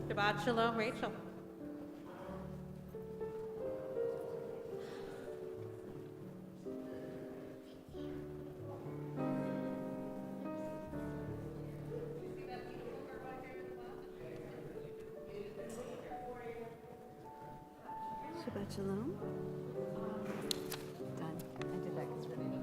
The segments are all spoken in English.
Shabbat Shalom, Rachel. Shabbat Shalom. Done. I did that because we're ready.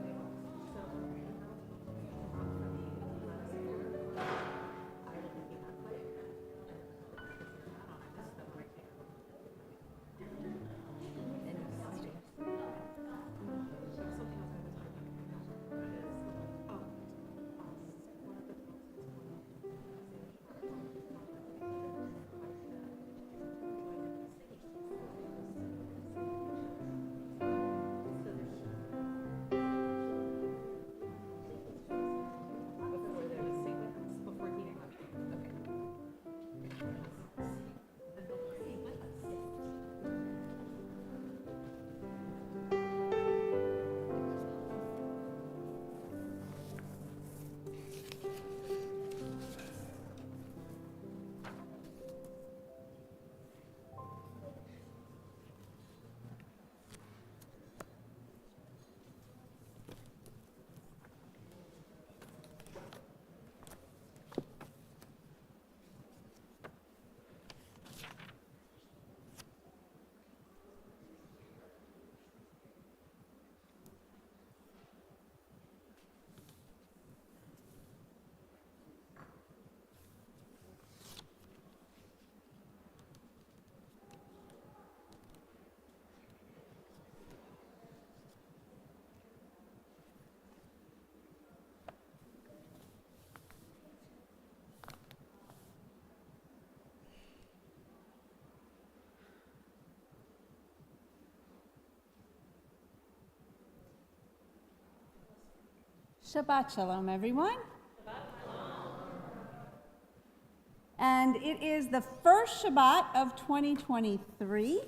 Shabbat Shalom, everyone. Shabbat Shalom. And it is the first Shabbat of 2023.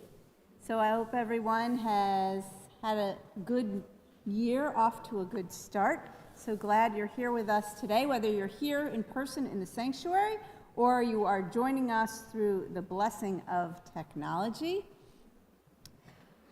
So I hope everyone has had a good year, off to a good start. So glad you're here with us today, whether you're here in person in the sanctuary or you are joining us through the blessing of technology.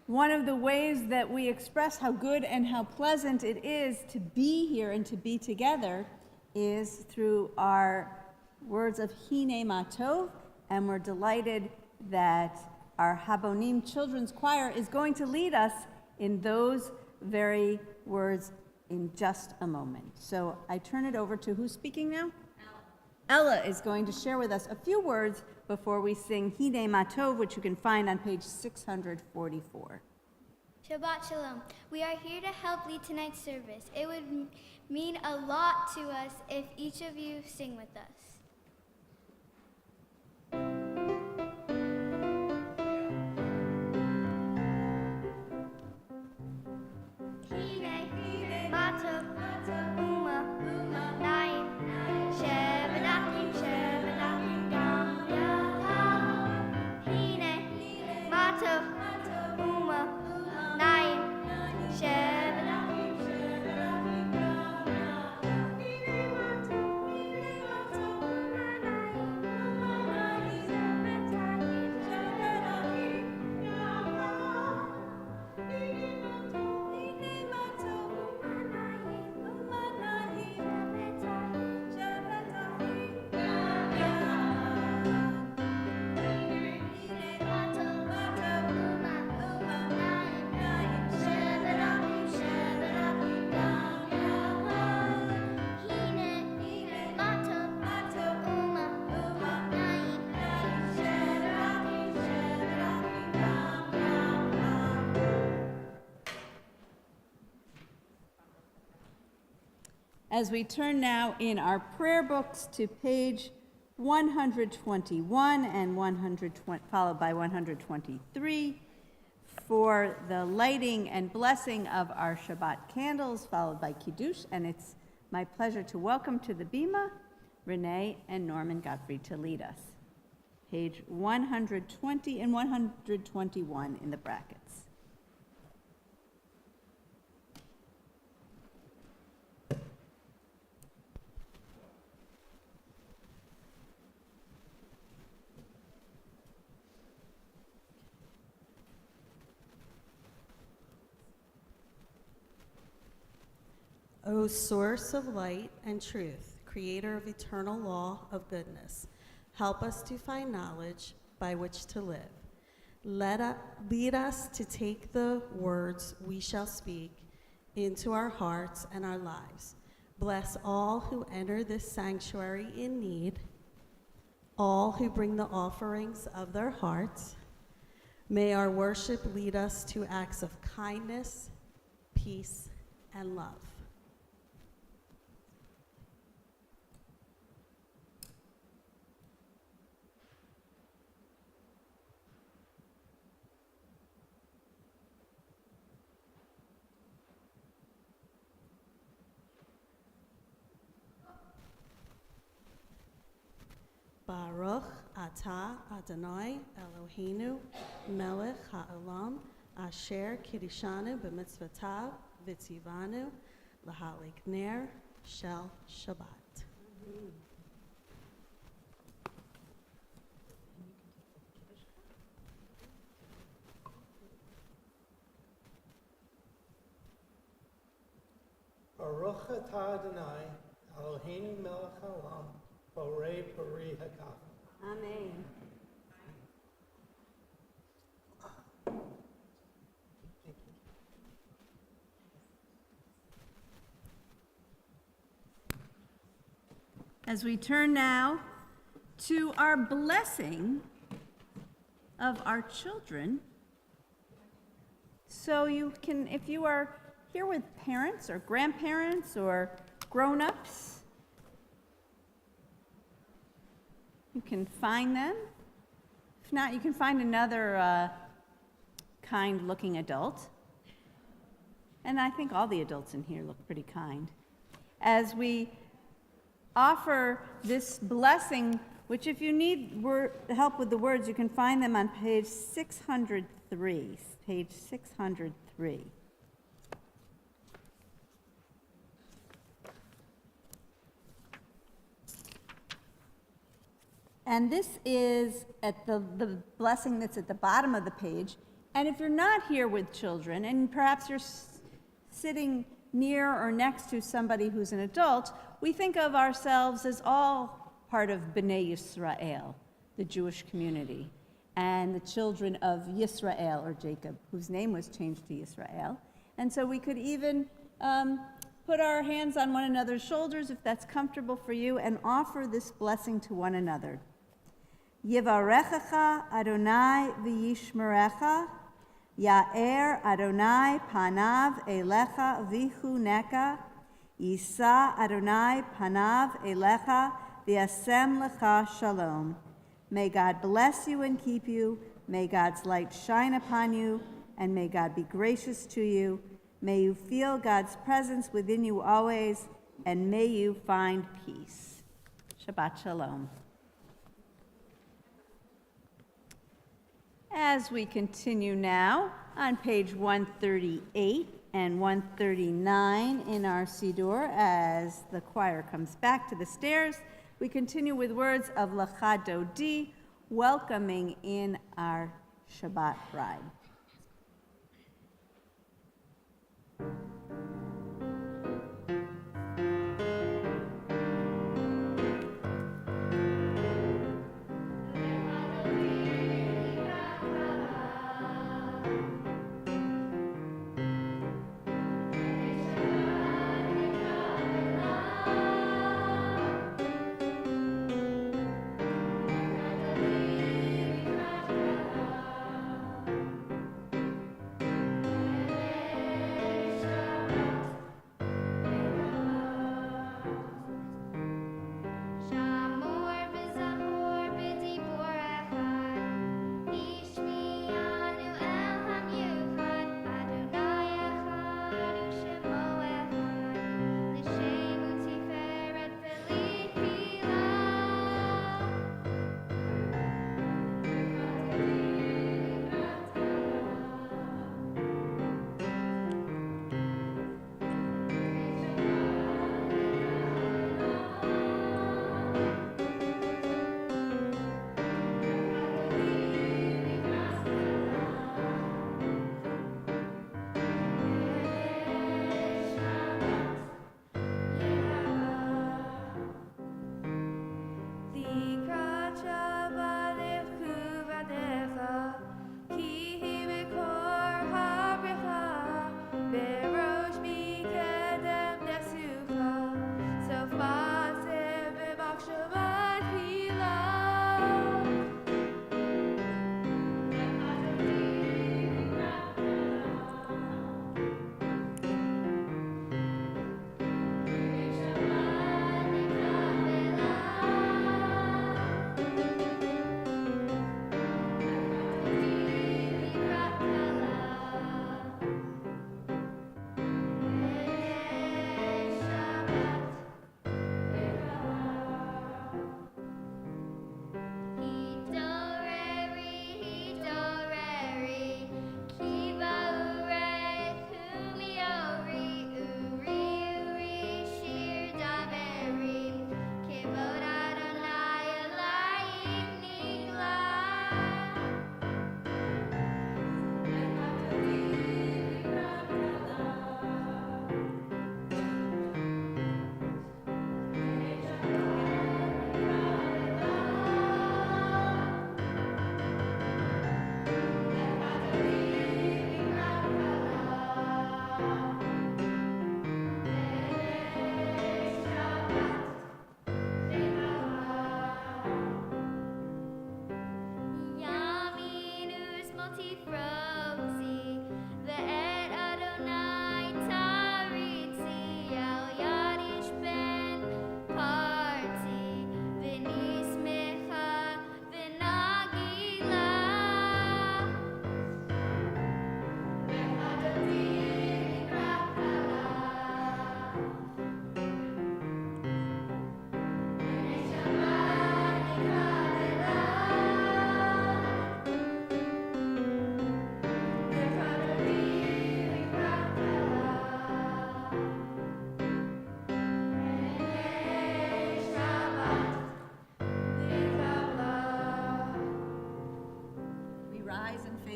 One of the ways that we express how good and how pleasant it is to be here and to be together is through our words of Hine Matov, and we're delighted that our Habonim Children's Choir is going to lead us in those very words in just a moment. So I turn it over to who's speaking now? Ella is going to share with us a few words before we sing Hine Matov, which you can find on page 644. Shabbat Shalom. We are here to help lead tonight's service. It would mean a lot to us if each of you sing with us. As we turn now in our prayer books to page 121 and 120, followed by 123, for the lighting and blessing of our Shabbat candles, followed by Kiddush, and it's my pleasure to welcome to the Bima Renee and Norman Gottfried to lead us. Page 120 and 121 in the brackets. O source of light and truth, creator of eternal law of goodness, help us to find knowledge by which to live. Lead us to take the words we shall speak into our hearts and our lives. Bless all who enter this sanctuary in need, all who bring the offerings of their hearts. May our worship lead us to acts of kindness, peace, and love. Baruch atah Adonai Eloheinu melech ha'olam asher kiddushanu b'mitzvotav v'tzivanu l'halik ner shel Shabbat. Baruch atah Adonai Eloheinu melech haolam borei peri hakav. Amen. As we turn now to our blessing of our children. So you can, if you are here with parents or grandparents or grown-ups, you can find them. If not, you can find another kind-looking adult. And I think all the adults in here look pretty kind. As we offer this blessing, which if you need help with the words, you can find them on page 603. Page 603. And this is at the blessing that's at the bottom of the page. And if you're not here with children, and perhaps you're sitting near or next to somebody who's an adult, we think of ourselves as all part of B'nai Yisrael, the Jewish community, and the children of Yisrael, or Jacob, whose name was changed to Yisrael. And so we could even put our hands on one another's shoulders, if that's comfortable for you, and offer this blessing to one another. Yivarechecha Adonai v'yishmerecha, Ya'er Adonai panav elecha v'chuneka, Yisa Adonai panav elecha v'yasem lecha shalom. May God bless you and keep you. May God's light shine upon you, and may God be gracious to you. May you feel God's presence within you always, and may you find peace. Shabbat shalom. As we continue now on page 138 and 139 in our Siddur, as the choir comes back to the stairs, we continue with words of Lecha Dodi, welcoming in our Shabbat bride.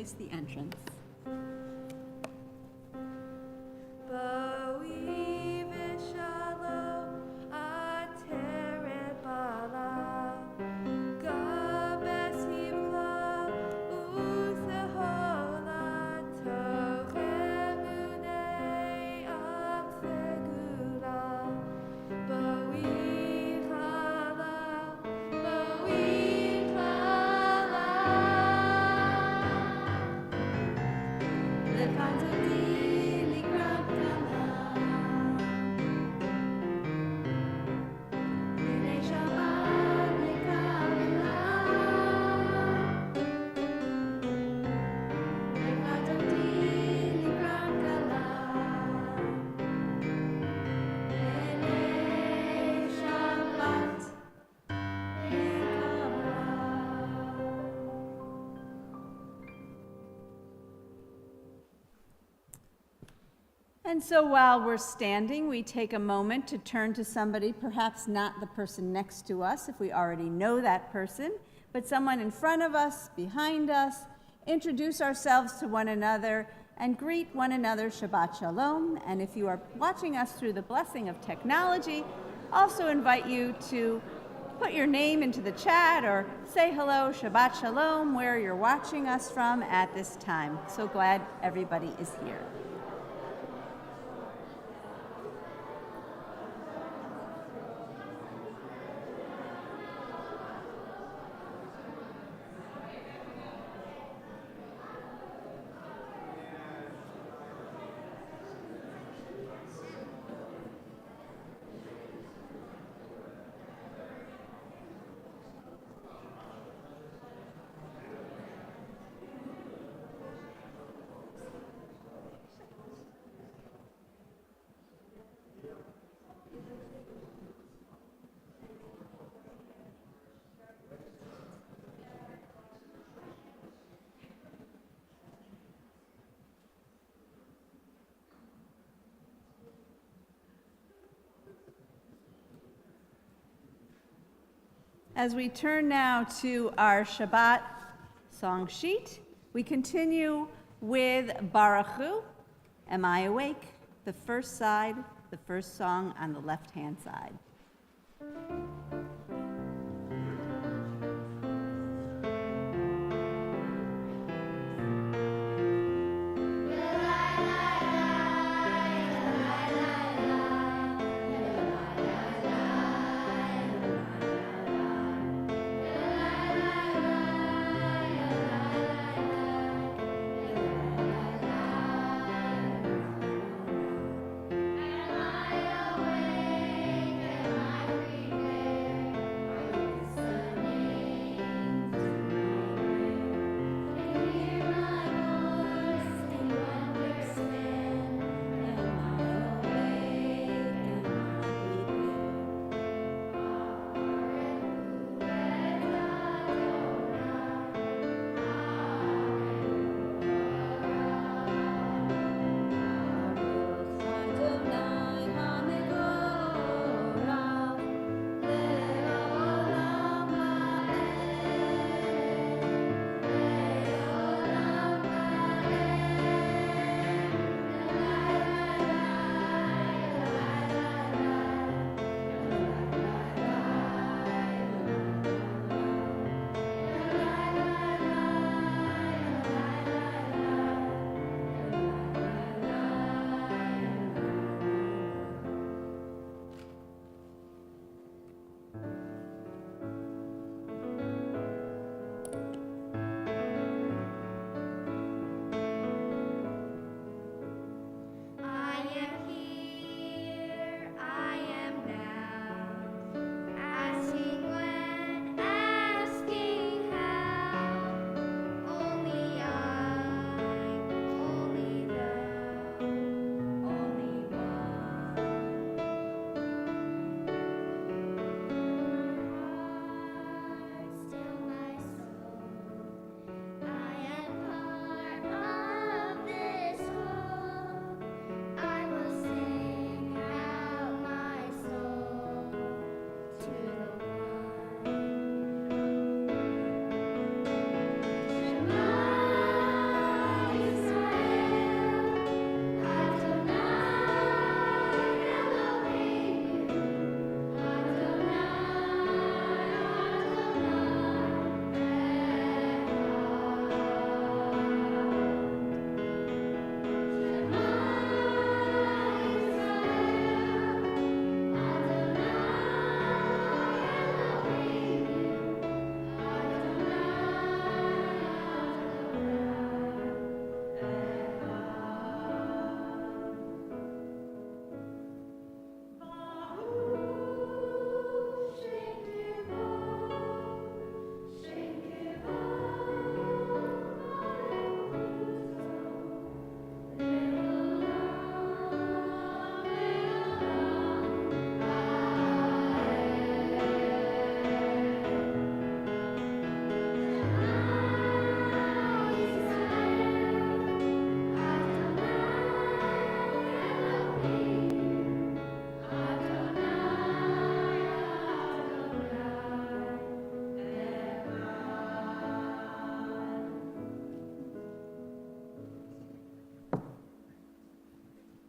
face the entrance. And so while we're standing, we take a moment to turn to somebody, perhaps not the person next to us, if we already know that person, but someone in front of us, behind us, introduce ourselves to one another, and greet one another Shabbat Shalom. And if you are watching us through the blessing of technology, also invite you to put your name into the chat or say hello, Shabbat Shalom, where you're watching us from at this time. So glad everybody is here. As we turn now to our Shabbat song sheet, we continue with Baruch Hu, Am I Awake? The first side, the first song on the left-hand side.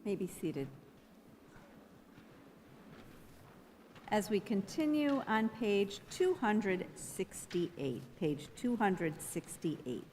may be seated. As we continue on page 268, page 268.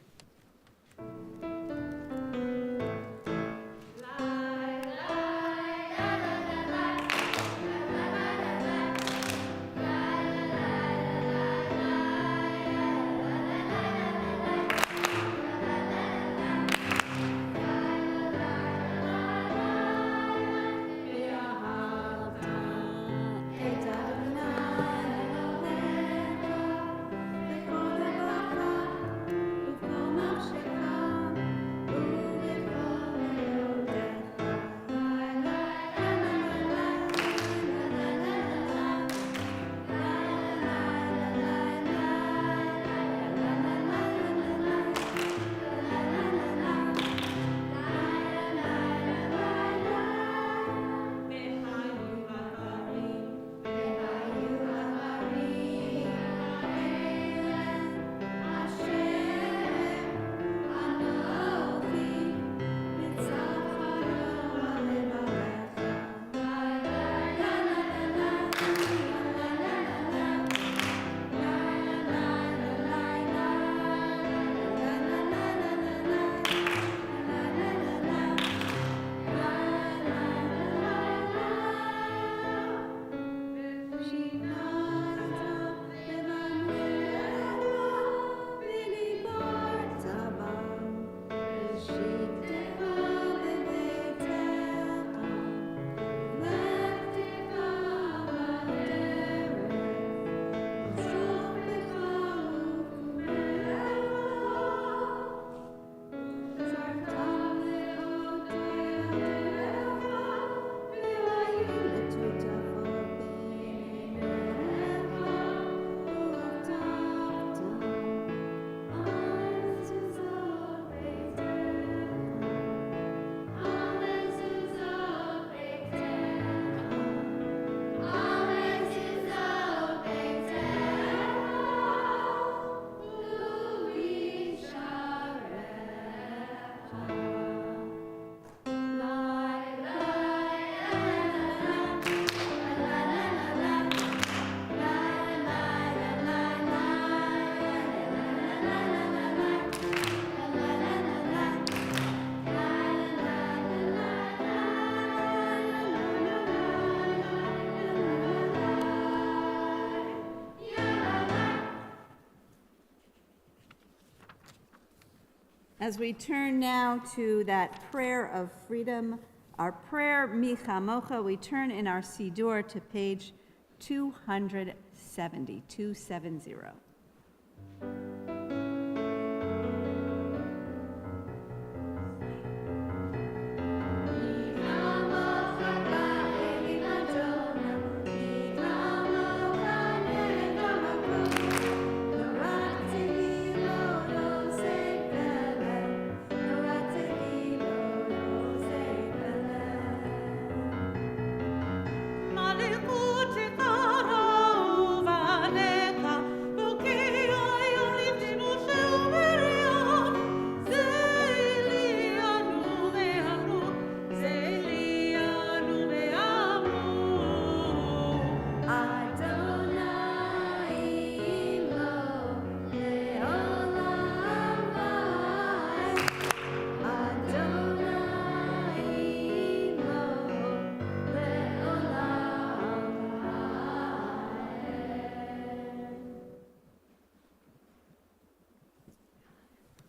As we turn now to that prayer of freedom, our prayer, Mi Chamocha, we turn in our Siddur to page 270, 270.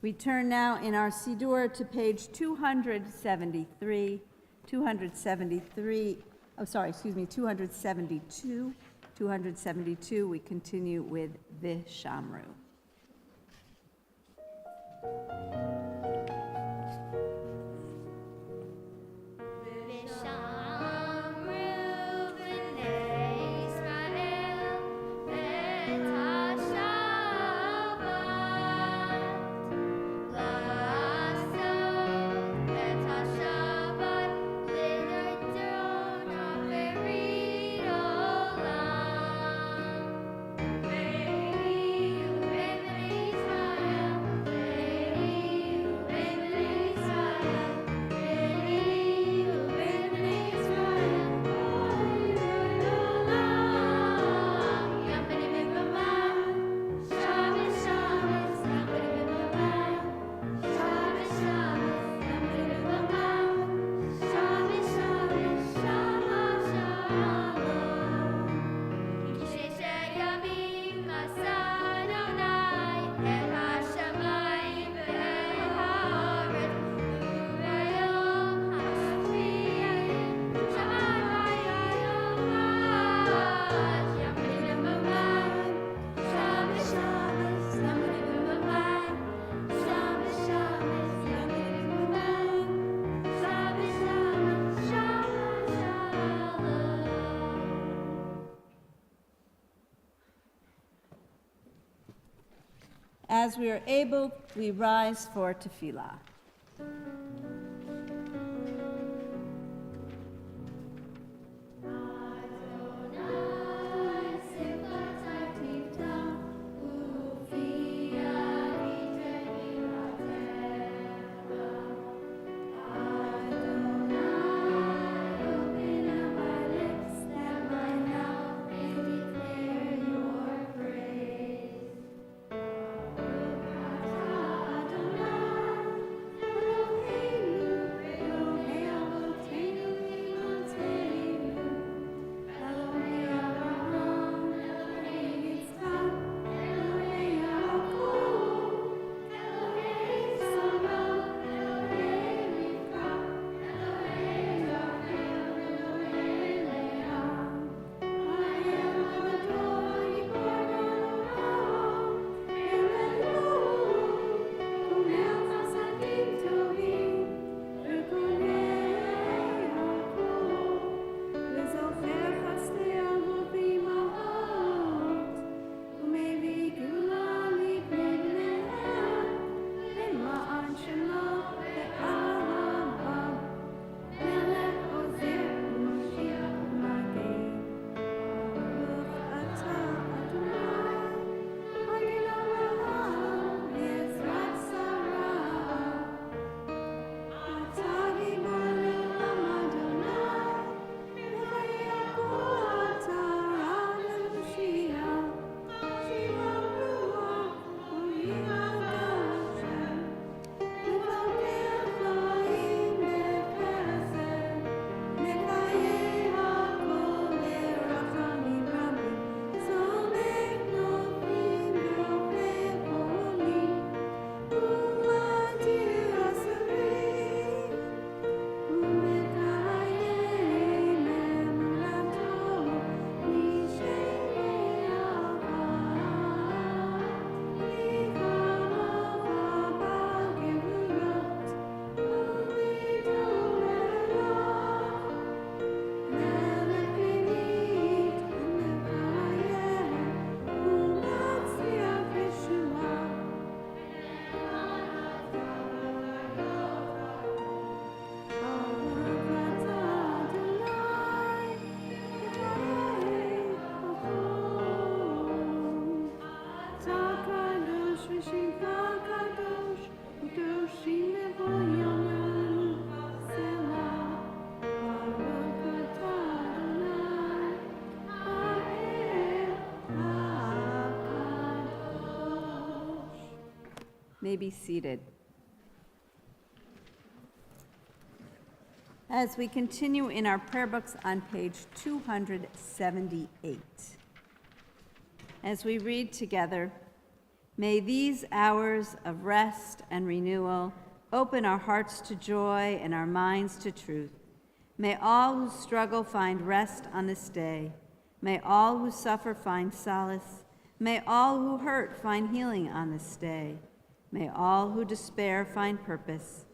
We turn now in our Siddur to page 272. 272, we continue with Vishamru. May As we are able, we rise for tefillah. May be seated. As we continue in our prayer books on page 278, as we read together, may these hours of rest and renewal open our hearts to joy and our minds to truth. May all who struggle find rest on this day. May all who suffer find solace. May all who hurt find healing on this day. May all who despair find purpose.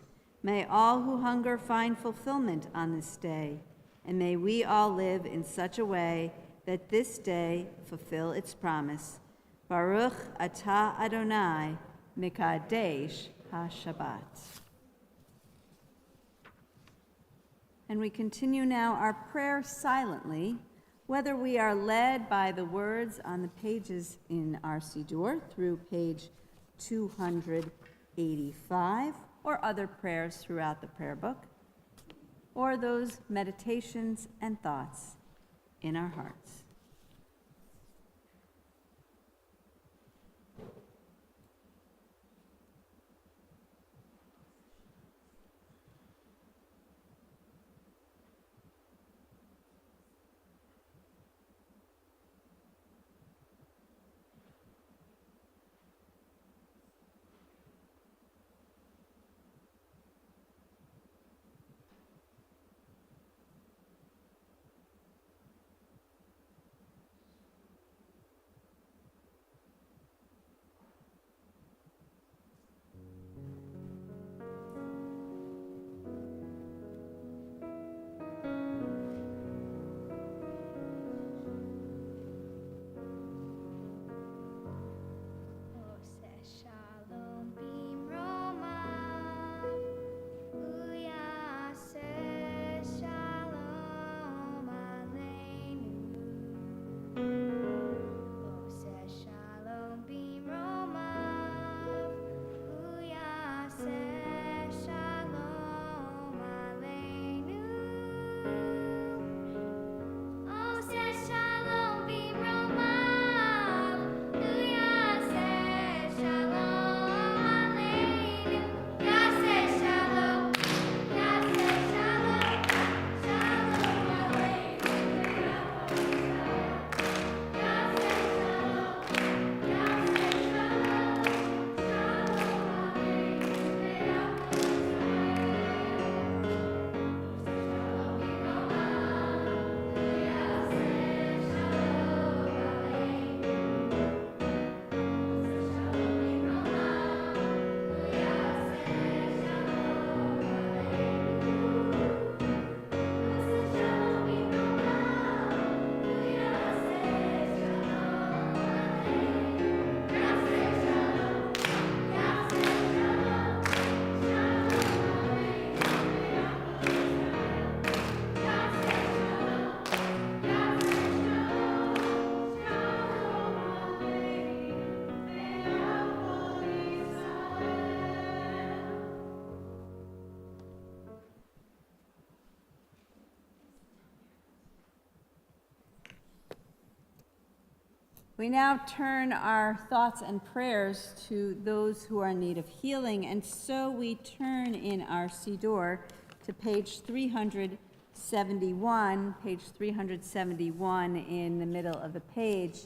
May all who hunger find fulfillment on this day. And may we all live in such a way that this day fulfill its promise. Baruch atah Adonai, Mekadesh HaShabbat. And we continue now our prayer silently, whether we are led by the words on the pages in our Siddur through page 285, or other prayers throughout the prayer book, or those meditations and thoughts in our hearts. We now turn our thoughts and prayers to those who are in need of healing, and so we turn in our Siddur to page 371 in the middle of the page.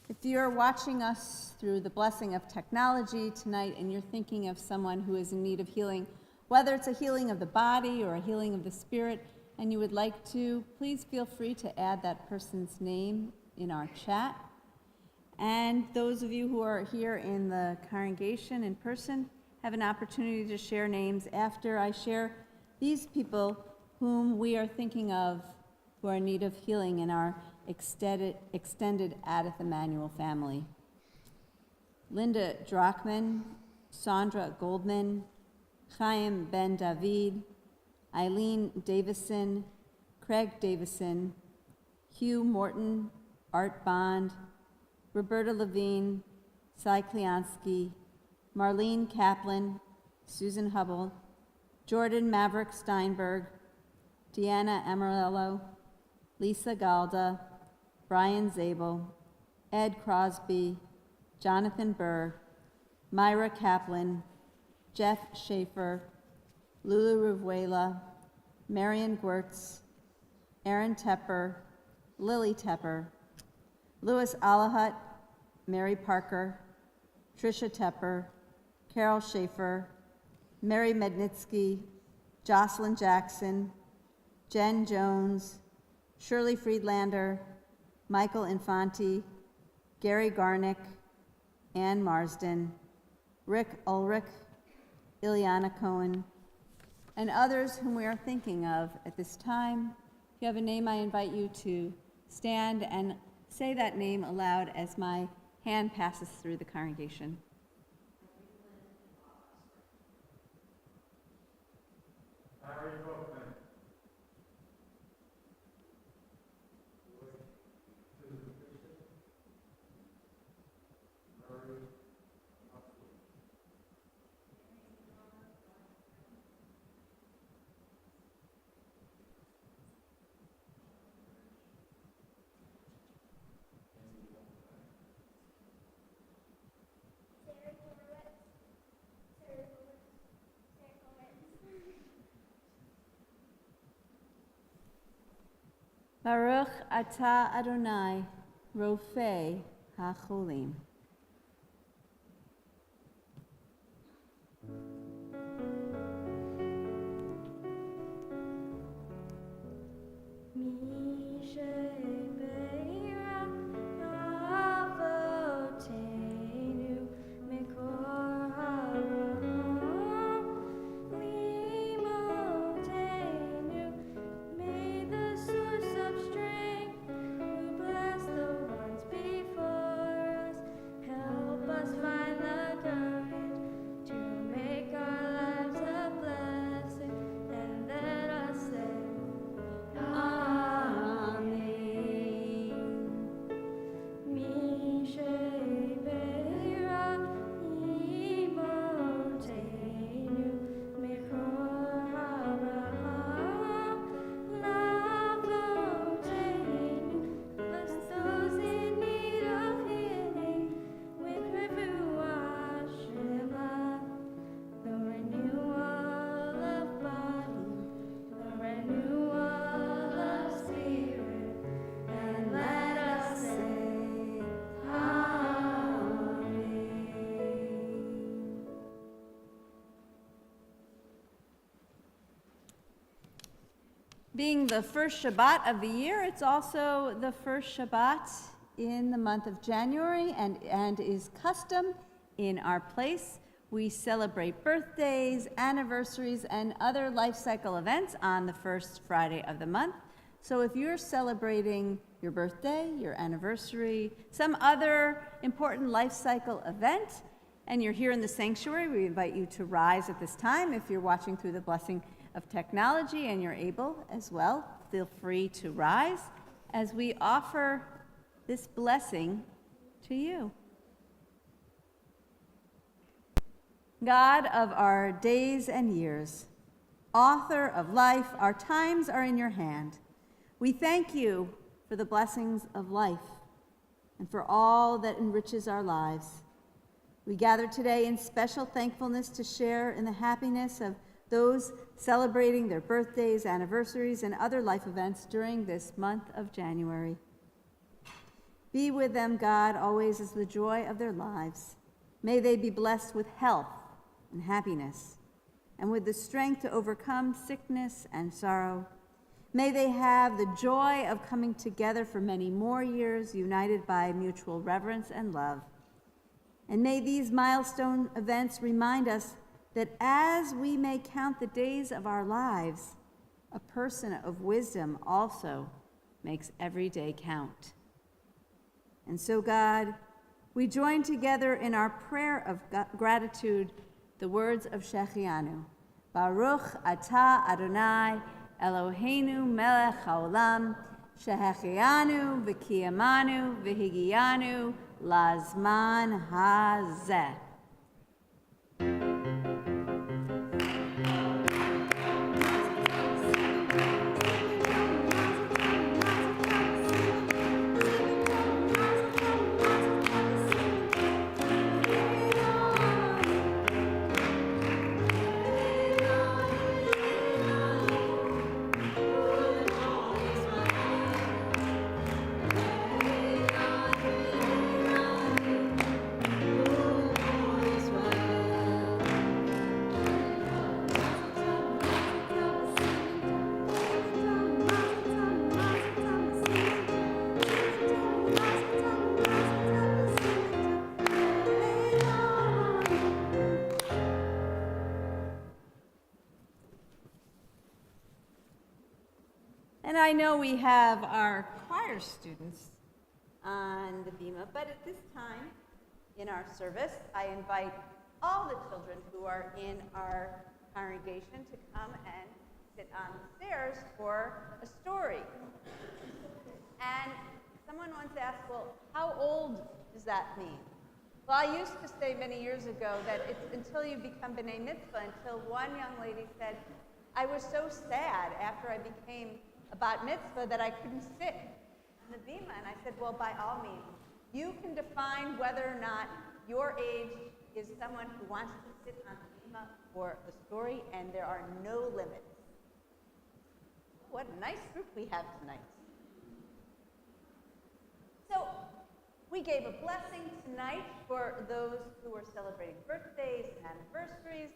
If you're watching us through the blessing of technology tonight and you're thinking of someone who is in need of healing, whether it's a healing of the body or a healing of the spirit, and you would like to, please feel free to add that person's name in our chat. And those of you who are here in the congregation in person have an opportunity to share names after I share these people whom we are thinking of who are in need of healing in our extended Adith Emanuel family. Linda Drachman, Sandra Goldman, Chaim Ben David, Eileen Davison, Craig Davison, Hugh Morton, Art Bond, Roberta Levine, Cy Kliansky, Marlene Kaplan, Susan Hubble, Jordan Maverick Steinberg, Deanna Amarillo, Lisa Galda, Brian Zabel, Ed Crosby, Jonathan Burr, Myra Kaplan, Jeff Schaefer, Lulu Rivuela, Marion Gwertz, Aaron Tepper, Lily Tepper, Louis Alahut, Mary Parker, Tricia Tepper, Carol Schaefer, Mary Mednitsky, Jocelyn Jackson, Jen Jones, Shirley Friedlander, Michael Infanti, Gary Garnick, Ann Marsden, Rick Ulrich, Ileana Cohen, and others whom we are thinking of at this time. If you have a name, I invite you to stand and say that name aloud as my hand passes through the congregation. Baruch atah Adonai, Rofei HaCholim. Being the first Shabbat of the year, it's also the first Shabbat in the month of January and is custom in our place. We celebrate birthdays, anniversaries, and other life cycle events on the first Friday of the month. So if you're celebrating your birthday, your anniversary, some other important life cycle event, and you're here in the sanctuary, we invite you to rise at this time. If you're watching through the blessing of technology and you're able as well, feel free to rise as we offer this blessing to you. God of our days and years, author of life, our times are in your hand. We thank you for the blessings of life, and for all that enriches our lives. We gather today in special thankfulness to share in the happiness of those celebrating their birthdays, anniversaries, and other life events during this month of January. Be with them, God, always as the joy of their lives. May they be blessed with health and happiness, and with the strength to overcome sickness and sorrow. May they have the joy of coming together for many more years, united by mutual reverence and love. And may these milestone events remind us that as we may count the days of our lives, a person of wisdom also makes every day count. And so, God, we join together in our prayer of gratitude the words of Shechianu. Baruch atah Adonai Eloheinu melech haolam shehechianu v'kiyamanu v'higiyanu lazman hazeh. And I know we have our choir students on the bima, but at this time in our service, I invite all the children who are in our congregation to come and sit on the stairs for a story. And someone once asked, well, how old does that mean? Well, I used to say many years ago that it's until you become B'nai Mitzvah, until one young lady said, I was so sad after I became a bat mitzvah that I couldn't sit on the bima. And I said, well, by all means, you can define whether or not your age is someone who wants to sit on the bima for the story, and there are no limits. What a nice group we have tonight. So we gave a blessing tonight for those who are celebrating birthdays and anniversaries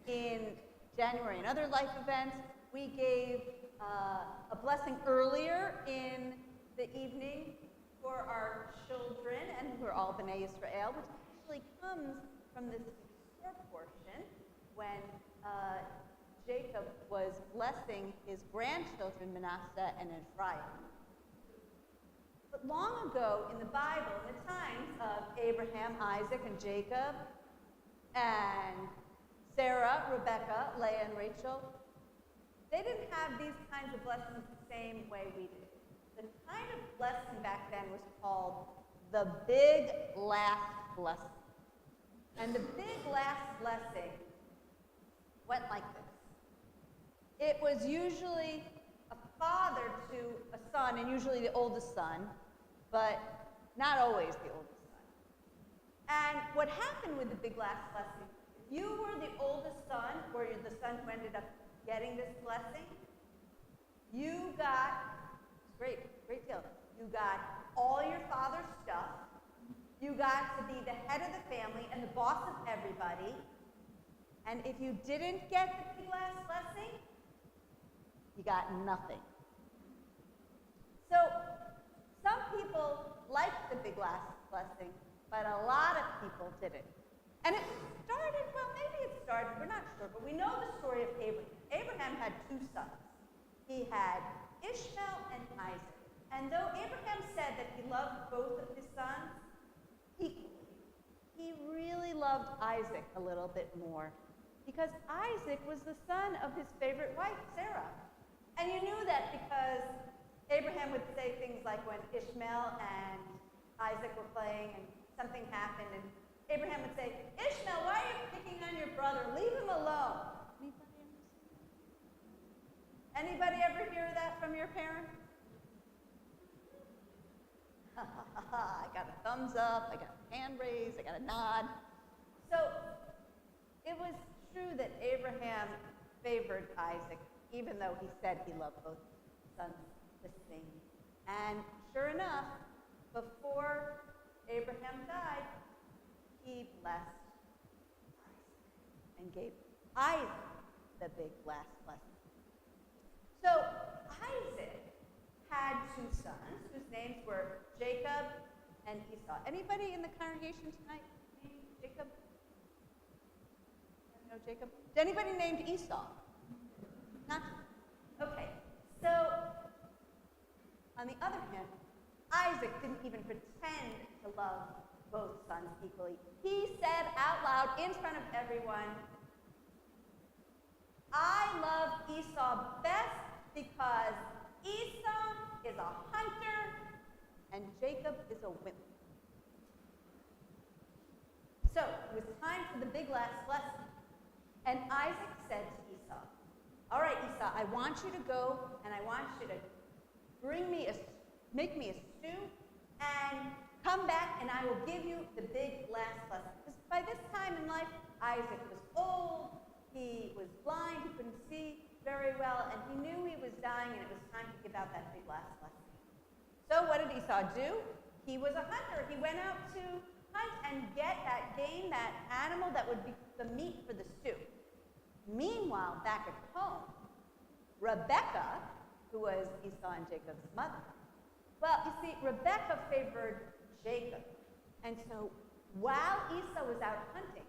in January and other life events. We gave a blessing earlier in the evening for our children, and who are all B'nai Yisrael, which actually comes from this short portion when Jacob was blessing his grandchildren, Manasseh and Ephraim. But long ago in the Bible, in the times of Abraham, Isaac, and Jacob, and Sarah, Rebecca, Leah, and Rachel, they didn't have these kinds of blessings the same way we did. The kind of blessing back then was called the Big Last Blessing. And the Big Last Blessing went like this. It was usually a father to a son, and usually the oldest son, but not always the oldest son. And what happened with the Big Last Blessing, if you were the oldest son, or you're the son who ended up getting this blessing, you got, great deal, you got all your father's stuff, you got to be the head of the family and the boss of everybody, and if you didn't get the Big Last Blessing, you got nothing. So some people liked the Big Last Blessing, but a lot of people didn't. And it started, well, maybe it started, we're not sure, but we know the story of Abraham. Abraham had two sons. He had Ishmael and Isaac. And though Abraham said that he loved both of his sons equally, he really loved Isaac a little bit more, because Isaac was the son of his favorite wife, Sarah. And you knew that because Abraham would say things like when Ishmael and Isaac were playing and something happened, and Abraham would say, Ishmael, why are you picking on your brother? Leave him alone. Anybody ever hear that from your parents? I got a thumbs up, I got a hand raise, I got a nod. So it was true that Abraham favored Isaac, even though he said he loved both sons the same. And sure enough, before Abraham died, he blessed Isaac and gave Isaac the big last blessing. So Isaac had two sons whose names were Jacob and Esau. Anybody in the congregation tonight named Jacob? No Jacob? Is anybody named Esau? Not? Okay. So, on the other hand, Isaac didn't even pretend to love both sons equally. He said out loud in front of everyone, I love Esau best because Esau is a hunter and Jacob is a wimp. So it was time for the big last lesson. And Isaac said to Esau, all right, Esau, I want you to go and I want you to make me a stew and come back and I will give you the big last lesson. Because by this time in life, Isaac was old, he was blind, he couldn't see very well, and he knew he was dying and it was time to give out that big last lesson. So what did Esau do? He was a hunter. He went out to hunt and get that game, that animal that would be the meat for the stew. Meanwhile, back at home, Rebekah, who was Esau and Jacob's mother, well, you see, Rebekah favored Jacob. And so while Esau was out hunting,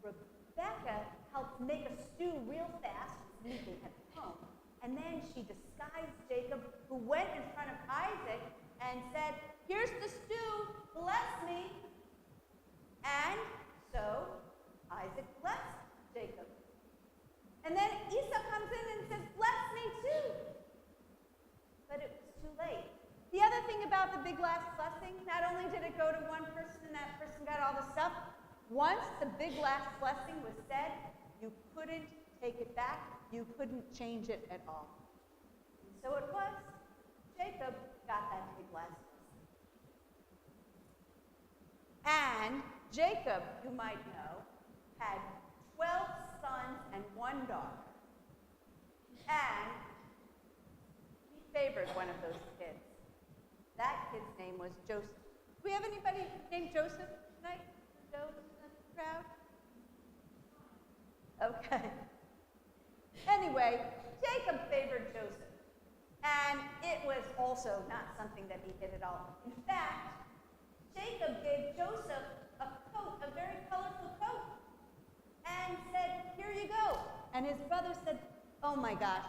Rebekah helped make a stew real fast, neatly at home. And then she disguised Jacob, who went in front of Isaac and said, here's the stew, bless me. And so Isaac blessed Jacob. And then Esau comes in and says, bless me too. But it was too late. The other thing about the big last blessing, not only did it go to one person and that person got all the stuff, once the big last blessing was said, you couldn't take it back, you couldn't change it at all. And so it was, Jacob got that big last blessing. And Jacob, you might know, had 12 sons and one daughter. And he favored one of those kids. That kid's name was Joseph. Do we have anybody named Joseph tonight? Joseph in the crowd? Okay. Anyway, Jacob favored Joseph. And it was also not something that he did at all. In fact, Jacob gave Joseph a coat, a very colorful coat, and said, here you go. And his brother said, oh my gosh,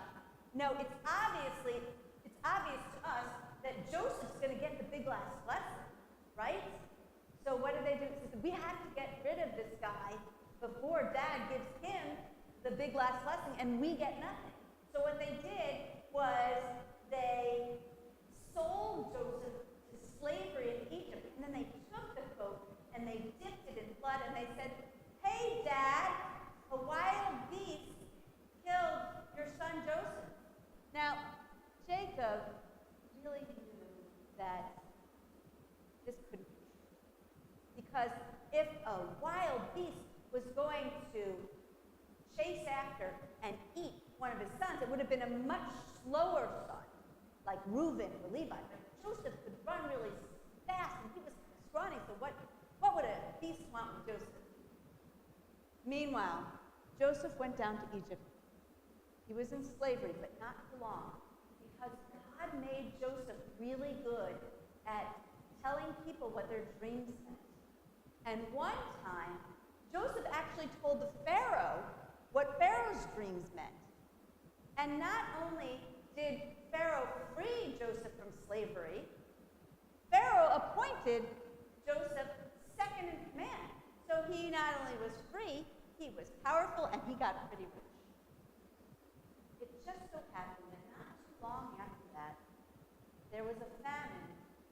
no, it's obvious to us that Joseph's going to get the big last lesson, right? So what did they do? They said, we have to get rid of this guy before Dad gives him the big last lesson and we get nothing. So what they did was they sold Joseph to slavery in Egypt, and then they took the coat and they dipped it in blood and they said, hey Dad, a wild beast killed your son Joseph. Now, Jacob really knew that this couldn't be true. Because if a wild beast was going to chase after and eat one of his sons, it would have been a much slower son, like Reuben or Levi. But Joseph could run really fast, and he was scrawny, so what would a beast want with Joseph? Meanwhile, Joseph went down to Egypt. He was in slavery, but not for long, because God made Joseph really good at telling people what their dreams meant. And one time, Joseph actually told the Pharaoh what Pharaoh's dreams meant. And not only did Pharaoh free Joseph from slavery, Pharaoh appointed Joseph second in command. So he not only was free, he was powerful, and he got pretty rich. It just so happened that not too long after that, there was a famine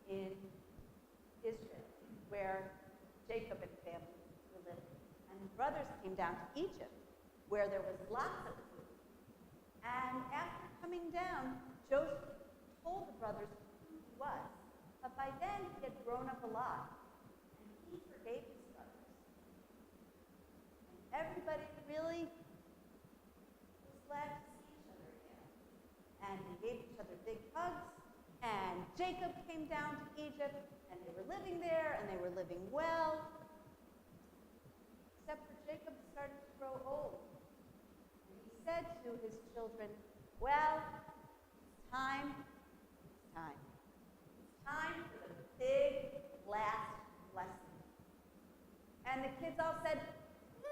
in Israel where Jacob and family were living. And the brothers came down to Egypt where there was lots of food. And after coming down, Joseph told the brothers who he was. But by then, he had grown up a lot, and he forgave his brothers. And everybody really was glad to see each other again. And they gave each other big hugs, and Jacob came down to Egypt, and they were living there, and they were living well. Except for Jacob started to grow old. And he said to his children, well, it's time. It's time for the big last blessing. And the kids all said, no,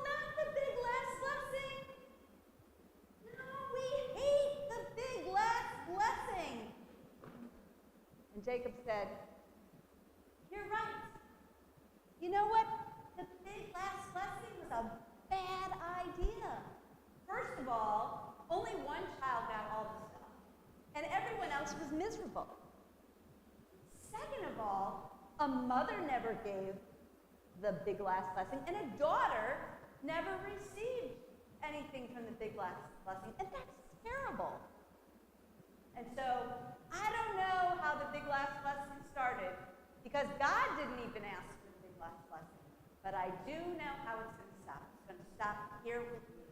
not the big last blessing. No, we hate the big last blessing. And Jacob said, you're right. You know what? The big last blessing was a bad idea. First of all, only one child got all the stuff, and everyone else was miserable. Second of all, a mother never gave the big last blessing, and a daughter never received anything from the big last blessing, and that's terrible. And so, I don't know how the big last blessing started, because God didn't even ask for the big last blessing. But I do know how it's going to stop. It's going to stop here with you.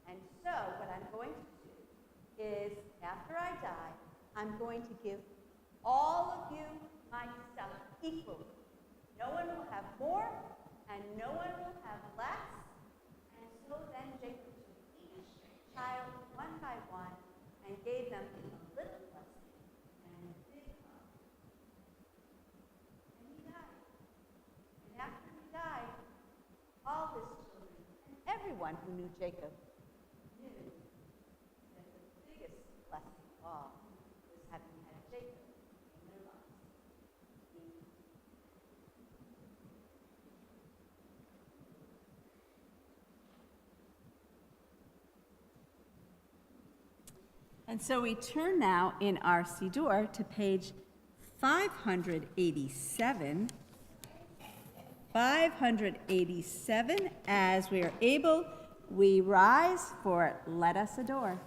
And so, what I'm going to do is, after I die, I'm going to give all of you my stuff equally. No one will have more, and no one will have less. And so then Jacob took each child one by one and gave them a little blessing and a big hug. And he died. And after he died, all his children and everyone who knew Jacob knew that the biggest blessing of all was having had Jacob in their lives. And so we turn now in our Siddur to page 587. 587, as we are able, we rise for Let Us Adore.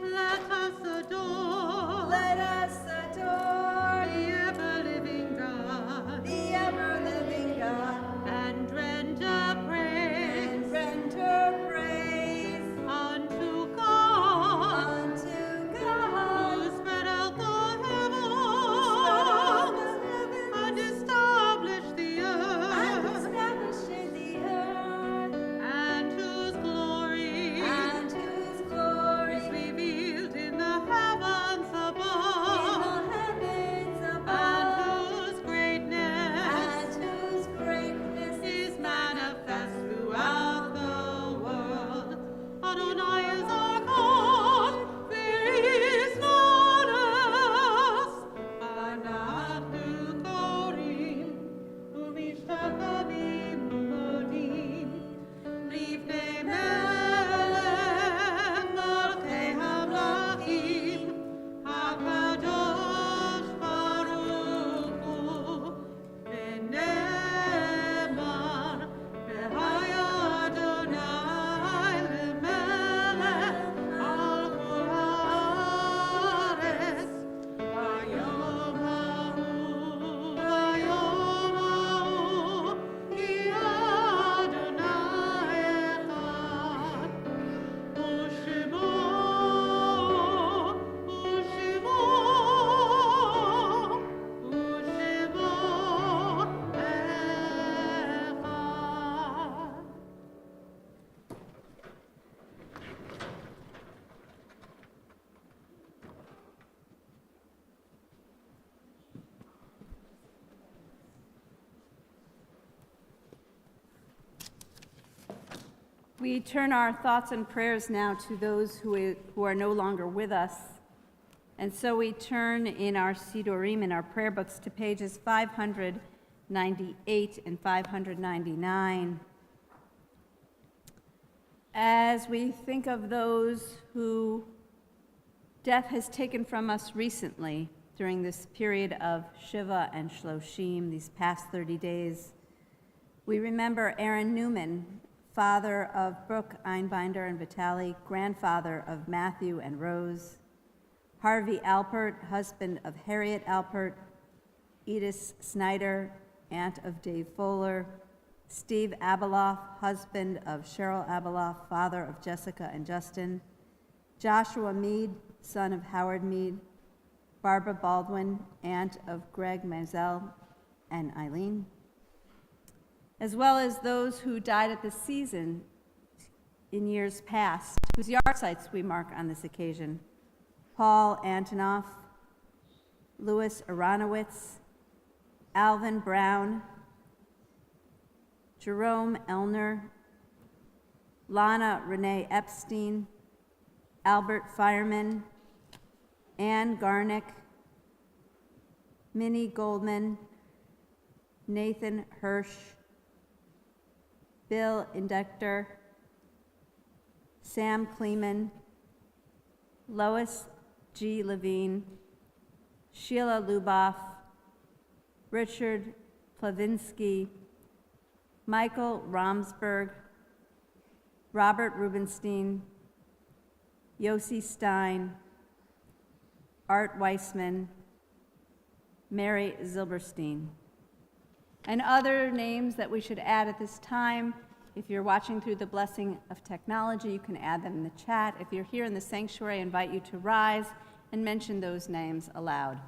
Let us adore. Let us adore The ever-living God. the ever-living God And render praise. and render praise Unto God. unto God. Who spread out the Out heavens. the heavens And established the and earth. established the earth, And whose glory and whose glory is revealed in the heavens in above. the heavens And above, whose greatness and whose greatness is manifest throughout the world. Adonai is our God, there is none else. Anahu korim, umishtachavim umodim, lifnei melech malchei hamlachim, HaKadosh Baruch Hu, v'ne'emar, v'haya Adonai lemelech al kol haaretz, hayom hahu, ki Adonai echad. Ushimo echad. We turn our thoughts and prayers now to those who are no longer with us. And so we turn in our Siddurim, in our prayer books, to pages 598 and 599. As we think of those who death has taken from us recently during this period of Shiva and Shloshim, these past 30 days, we remember Aaron Newman, father of Brooke Einbinder and Vitali, grandfather of Matthew and Rose. Harvey Alpert, husband of Harriet Alpert. Edith Snyder, aunt of Dave Fowler. Steve Abeloff, husband of Cheryl Abeloff, father of Jessica and Justin. Joshua Mead, son of Howard Mead. Barbara Baldwin, aunt of Greg Mazel and Eileen. As well as those who died at the season in years past, whose yard sites we mark on this occasion. Paul Antonoff, Louis Aronowitz, Alvin Brown, Jerome Elner, Lana Renee Epstein, Albert Fireman, Ann Garnick, Minnie Goldman, Nathan Hirsch, Bill Inductor, Sam Kleeman, Lois G. Levine, Sheila Luboff, Richard Plavinsky, Michael Romsberg, Robert Rubenstein, Yossi Stein, Art Weissman, Mary Zilberstein. And other names that we should add at this time. If you're watching through the blessing of technology, you can add them in the chat. If you're here in the sanctuary, I invite you to rise and mention those names aloud.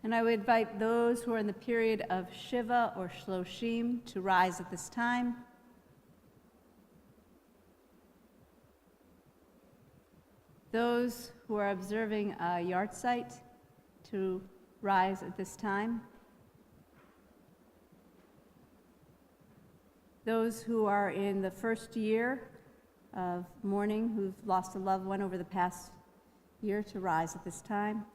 And I would invite those who are in the period of Shiva or Shloshim to rise at this time. Those who are observing a yard site to rise at this time. Those who are in the first year of mourning, who've lost a loved one over the past year, to rise at this time.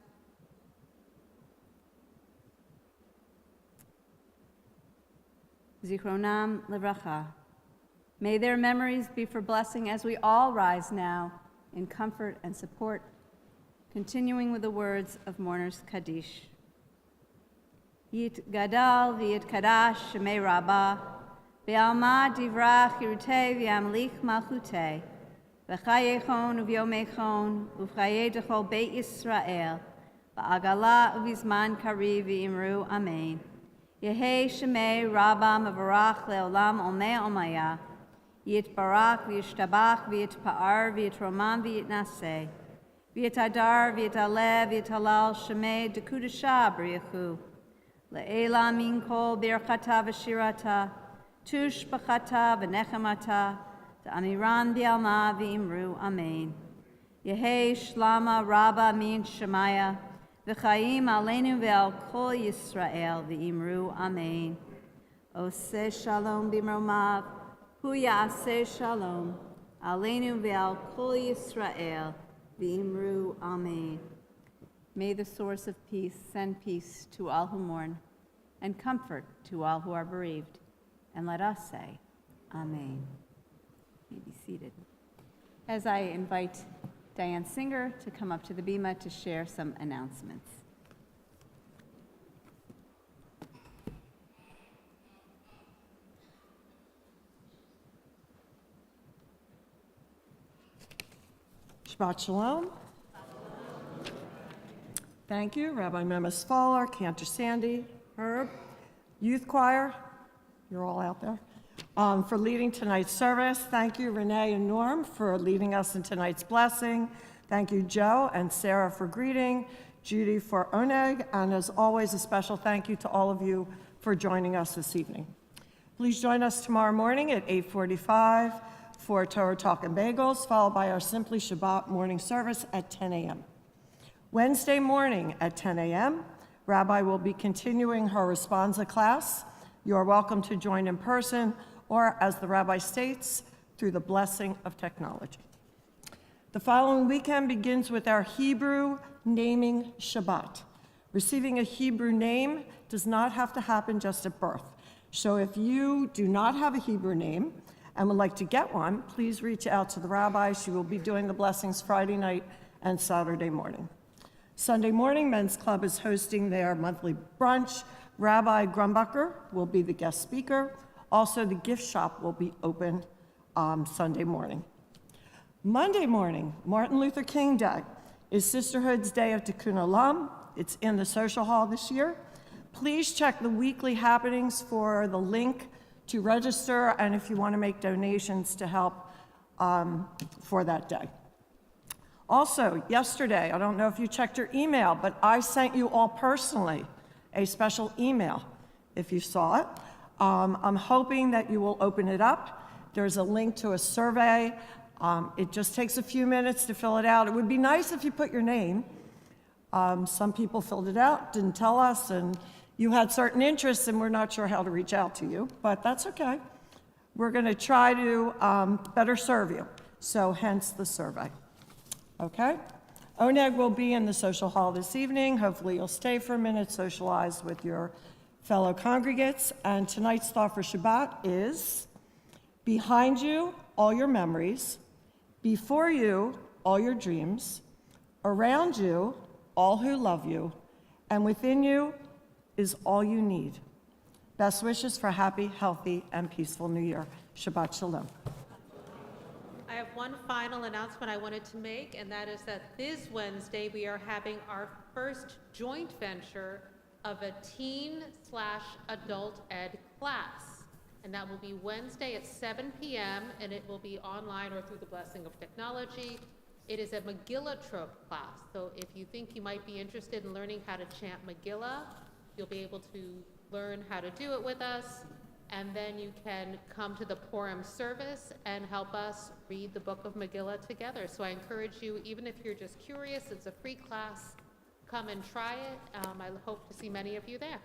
Zichronam Livracha. May their memories be for blessing as we all rise now in comfort and support, continuing with the words of mourners Kaddish. Yit Gadal v'yit Kadash Shemei Rabbah, Be'alma divrach Yirutei v'yamlich malchutei, V'chayechon uvyomechon, Uvchaye dechol Beit Yisrael, Ba'agala uvizman kariv v'imru Amen. Yehei Shemei Rabbah Mavarach Leolam Omei Omaya, Yitbarach v'yishtabach v'yitpa'ar v'yitromam v'yitnaseh, v'yitadar v'yitaleh v'yitalal Shemei dekudasha b'riyachu, le'ela min kol birchata v'shirata, tush b'chata v'nechamata, Amiran bi'alma v'imru Amen. Yehei Shlama Rabbah min Shemaya, V'chaim aleinu ve'al kol Yisrael v'imru Amen. Oseh shalom b'mromav, hu ya'aseh shalom, aleinu ve'al kol Yisrael v'imru Amen. May the source of peace send peace to all who mourn, and comfort to all who are bereaved. And let us say, Amen. You may be seated. As I invite Diane Singer to come up to the bima to share some announcements. Shabbat Shalom. Thank you, Rabbi Memes Fowler, Cantor Sandy, Herb, Youth Choir, you're all out there, for leading tonight's service. Thank you, Renee and Norm, for leading us in tonight's blessing. Thank you, Joe and Sarah, for greeting, Judy for oneg, and as always, a special thank you to all of you for joining us this evening. Please join us tomorrow morning at 8:45 for Torah Talk and Bagels, followed by our Simply Shabbat morning service at 10 a.m. Wednesday morning at 10 a.m., Rabbi will be continuing her responsa class. You are welcome to join in person or, as the rabbi states, through the blessing of technology. The following weekend begins with our Hebrew naming Shabbat. Receiving a Hebrew name does not have to happen just at birth. So if you do not have a Hebrew name and would like to get one, please reach out to the rabbi. She will be doing the blessings Friday night and Saturday morning. Sunday morning, Men's Club is hosting their monthly brunch. Rabbi Grumbacher will be the guest speaker. Also, the gift shop will be open Sunday morning. Monday morning, Martin Luther King Day, is Sisterhood's Day of Tikkun Olam. It's in the social hall this year. Please check the weekly happenings for the link to register and if you want to make donations to help for that day. Also, yesterday, I don't know if you checked your email, but I sent you all personally a special email if you saw it. I'm hoping that you will open it up. There's a link to a survey. It just takes a few minutes to fill it out. It would be nice if you put your name. Some people filled it out, didn't tell us, and you had certain interests and we're not sure how to reach out to you, but that's okay. We're going to try to better serve you, so hence the survey. Okay? Oneg will be in the social hall this evening. Hopefully you'll stay for a minute, socialize with your fellow congregates. And tonight's thought for Shabbat is, behind you, all your memories. Before you, all your dreams. Around you, all who love you. And within you is all you need. Best wishes for a happy, healthy, and peaceful New Year. Shabbat Shalom. I have one final announcement I wanted to make, and that is that this Wednesday we are having our first joint venture of a teen/adult ed class. And that will be Wednesday at 7 p.m., and it will be online or through the blessing of technology. It is a Megillah trope class, so if you think you might be interested in learning how to chant Megillah, you'll be able to learn how to do it with us, and then you can come to the Purim service and help us read the book of Megillah together. So I encourage you, even if you're just curious, it's a free class, come and try it. I hope to see many of you there.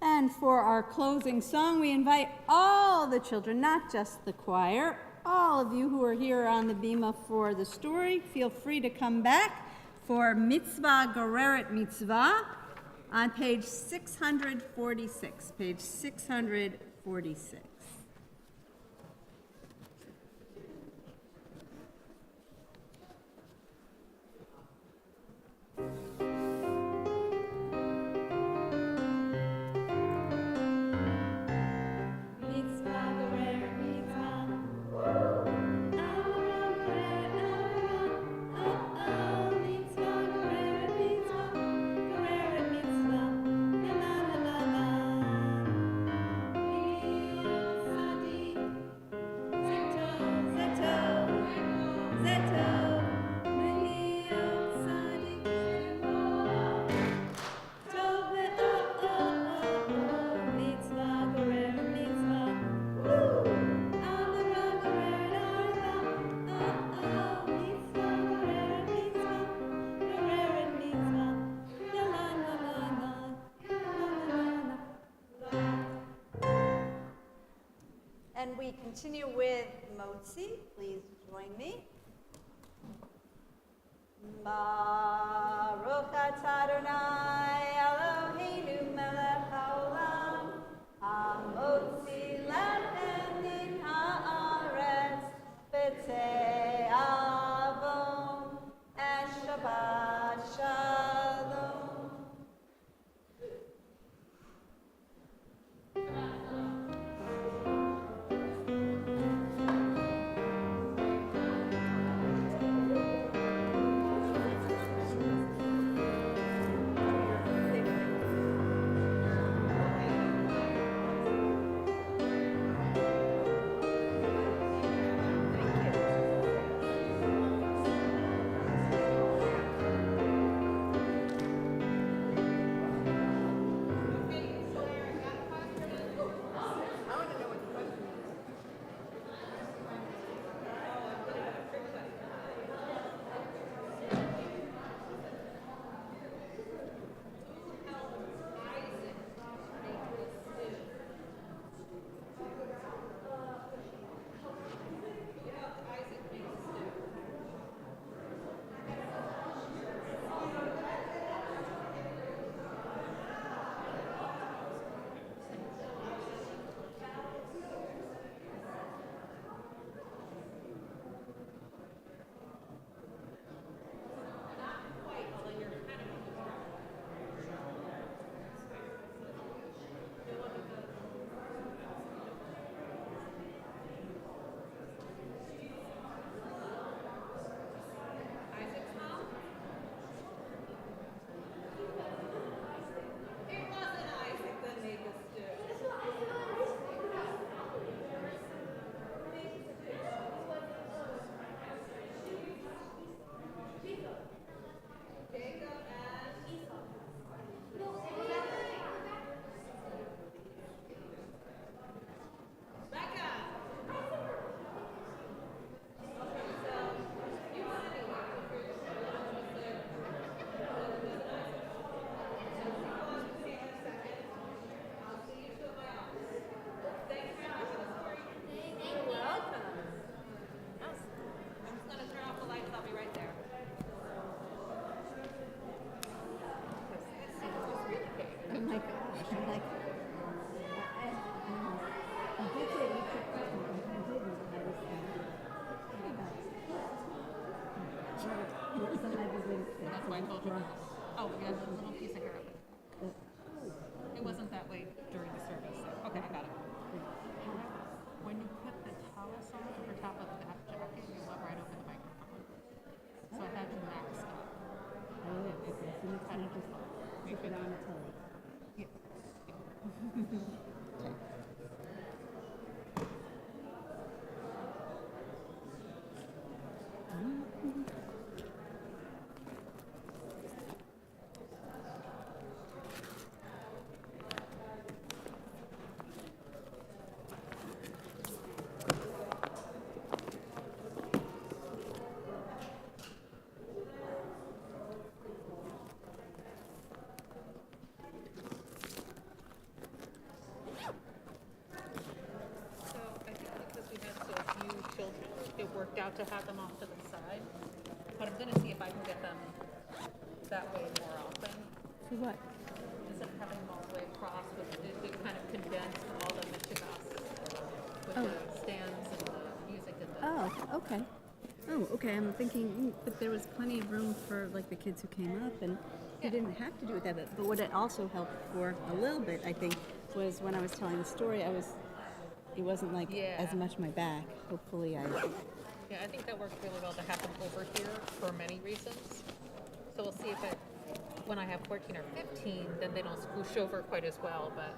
And for our closing song, we invite all the children, not just the choir, all of you who are here on the bima for the story, feel free to come back for Mitzvah Gereret Mitzvah on page 646, page 646. And we continue with Motzi. Please join me. Baruch atah Adonai Eloheinu melech haolam, hamotzi lechem min haaretz b'tzei avon, and Shabbat Shalom. That's why I told you. Oh, yeah, the little piece of hair. It wasn't that way during the service. Okay, I got it. When you put the towels on over top of that jacket, you went right over the microphone. So I had you maxed up. Keep it on the telly. Yeah. So I think because we had so few children, it worked out to have them off to the side. But I'm gonna see if I can get them that way more often. For what? Instead of having them all the way across, with it kind of condensed all the Michigas with Oh. the stands and the music and the. Oh, okay. Oh, okay. I'm thinking, but there was plenty of room for like the kids who came up, and you didn't have to do it that way. But what it also helped for a little bit, I think, was when I was telling the story, it wasn't like Yeah. as much my back. Hopefully, Yeah, I think that works really well to have them over here for many reasons. So we'll see if when I have 14 or 15, then they don't squish over quite as well, but